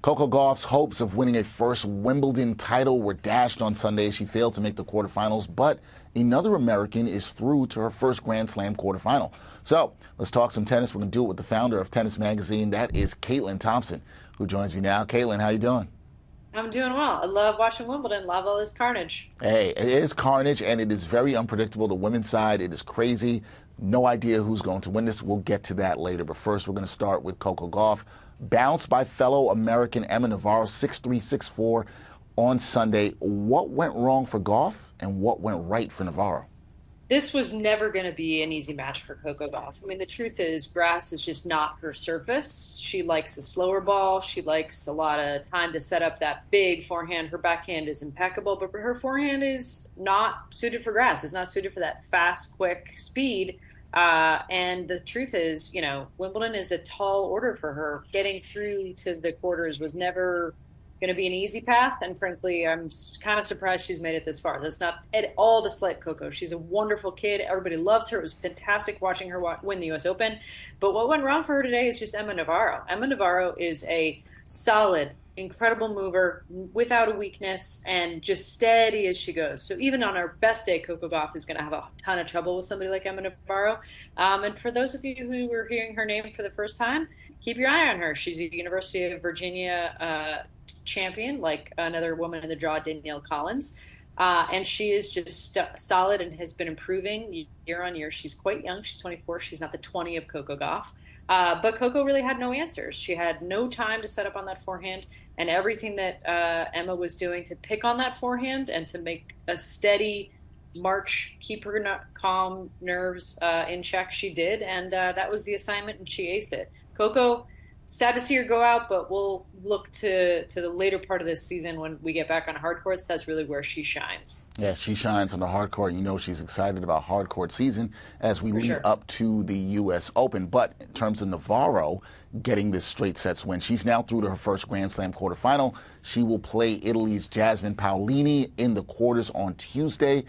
Coco Gauff's hopes of winning a first Wimbledon title were dashed on Sunday as she failed to make the quarterfinals, but another American is through to her first Grand Slam quarterfinal. So let's talk some tennis. We're going to do it with the founder of Tennis Magazine. That is Thompson, who joins me now. Caitlin, how you doing? I'm doing well. I love watching Wimbledon. Love all this carnage. Hey, it is carnage, and it is very unpredictable. The women's side, it is crazy. No idea who's going to win this. We'll get to that later. But first, we're going to start with Coco Gauff. Bounced by fellow American Emma Navarro, 6-3, 6-4 on Sunday. What went wrong for Gauff, and what went right for Navarro? This was never going to be an easy match for Coco Gauff. I mean, the truth is, grass is just not her surface. She likes a slower ball. She likes a lot of time to set up that big forehand. Her backhand is impeccable, but her forehand is not suited for grass. It's not suited for that fast, quick speed. And the truth is, Wimbledon is a tall order for her. Getting through to the quarters was never going to be an easy path. And frankly, I'm kind of surprised she's made it this far. That's not at all to slight Coco. She's a wonderful kid. Everybody loves her. It was fantastic watching her win the U.S. Open. But what went wrong for her today is just Emma Navarro. Emma Navarro is a solid, incredible mover without a weakness and just steady as she goes. So even on her best day, Coco Gauff is going to have a ton of trouble with somebody like Emma Navarro. And for those of you who were hearing her name for the first time, keep your eye on her. She's a University of Virginia champion, like another woman in the draw, Danielle Collins. And she is just solid and has been improving year on year. She's quite young. She's 24. She's not the 20 of Coco Gauff. But Coco really had no answers. She had no time to set up on that forehand, and everything that Emma was doing to pick on that forehand and to make a steady march, keep her calm nerves in check, she did, and that was the assignment, and she aced it. Coco, sad to see her go out, but we'll look to the later part of this season when we get back on hard courts. That's really where she shines. Yeah, she shines on the hard court. You know she's excited about hard court season as we lead up to the U.S. Open. But in terms of Navarro getting this straight sets win, she's now through to her first Grand Slam quarterfinal. She will play Italy's Jasmine Paolini in the quarters on Tuesday.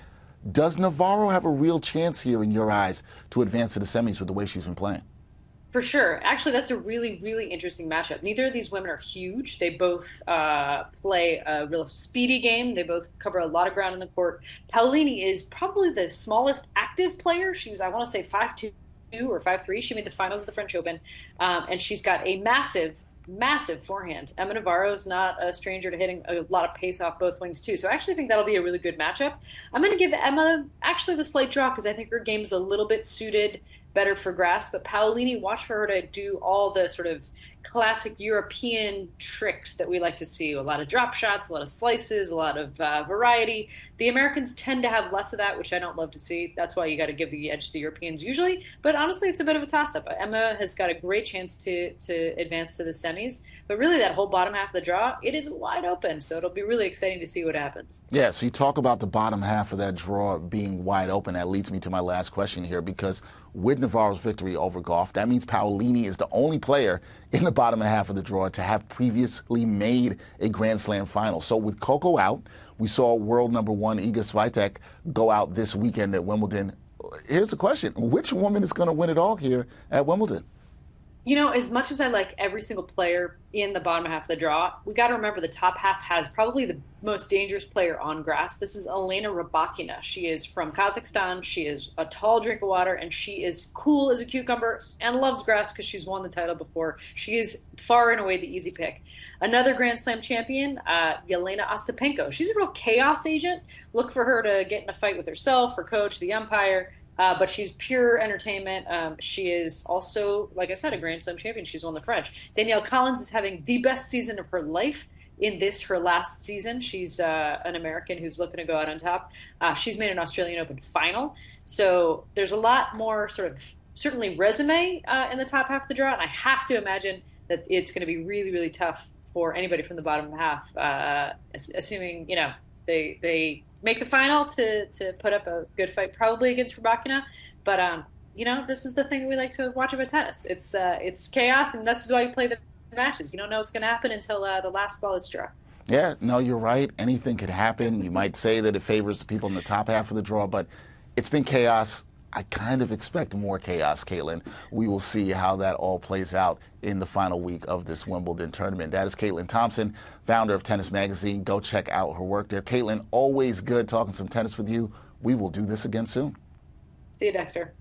Does Navarro have a real chance here in your eyes to advance to the semis with the way she's been playing? For sure. Actually, that's a really, really interesting matchup. Neither of these women are huge. They both play a real speedy game. They both cover a lot of ground in the court. Paolini is probably the smallest active player. She's, I want to say, 5'2" or 5'3". She made the finals of the French Open. And she's got a massive, massive forehand. Emma Navarro is not a stranger to hitting a lot of pace off both wings, too. So I actually think that'll be a really good matchup. I'm going to give Emma actually the slight draw because I think her game is a little bit suited better for grass, but Paolini, watch for her to do all the sort of classic European tricks that we like to see. A lot of drop shots, a lot of slices, a lot of variety. The Americans tend to have less of that, which I don't love to see. That's why you got to give the edge to the Europeans usually. But honestly, it's a bit of a toss-up. Emma has got a great chance to advance to the semis. But really, that whole bottom half of the draw, it is wide open. So it'll be really exciting to see what happens. Yeah, so you talk about the bottom half of that draw being wide open. That leads me to my last question here, because with Navarro's victory over Gauff, that means Paolini is the only player in the bottom half of the draw to have previously made a Grand Slam final. So with Coco out, we saw world number one Iga Swiatek go out this weekend at Wimbledon. Here's the question. Which woman is going to win it all here at Wimbledon? As much as I like every single player in the bottom half of the draw, we got to remember the top half has probably the most dangerous player on grass. This is Elena Rybakina. She is from Kazakhstan. She is a tall drink of water, and she is cool as a cucumber and loves grass because she's won the title before. She is far and away the easy pick. Another Grand Slam champion, Yelena Ostapenko. She's a real chaos agent. Look for her to get in a fight with herself, her coach, the umpire. But she's pure entertainment. She is also, like I said, a Grand Slam champion. She's won the French. Danielle Collins is having the best season of her life in this, her last season. She's an American who's looking to go out on top. She's made an Australian Open final. So there's a lot more sort of, certainly resume in the top half of the draw. And I have to imagine that it's going to be really, really tough for anybody from the bottom half, assuming, they make the final to put up a good fight, probably against Rybakina. But, this is the thing that we like to watch about tennis. It's chaos, and this is why you play the matches. You don't know what's going to happen until the last ball is struck. Yeah, no, you're right. Anything could happen. You might say that it favors the people in the top half of the draw, but it's been chaos. I kind of expect more chaos, Caitlin. We will see how that all plays out in the final week of this Wimbledon tournament. That is Caitlin Thompson, founder of Tennis Magazine. Go check out her work there. Caitlin, always good talking some tennis with you. We will do this again soon. See you, Dexter.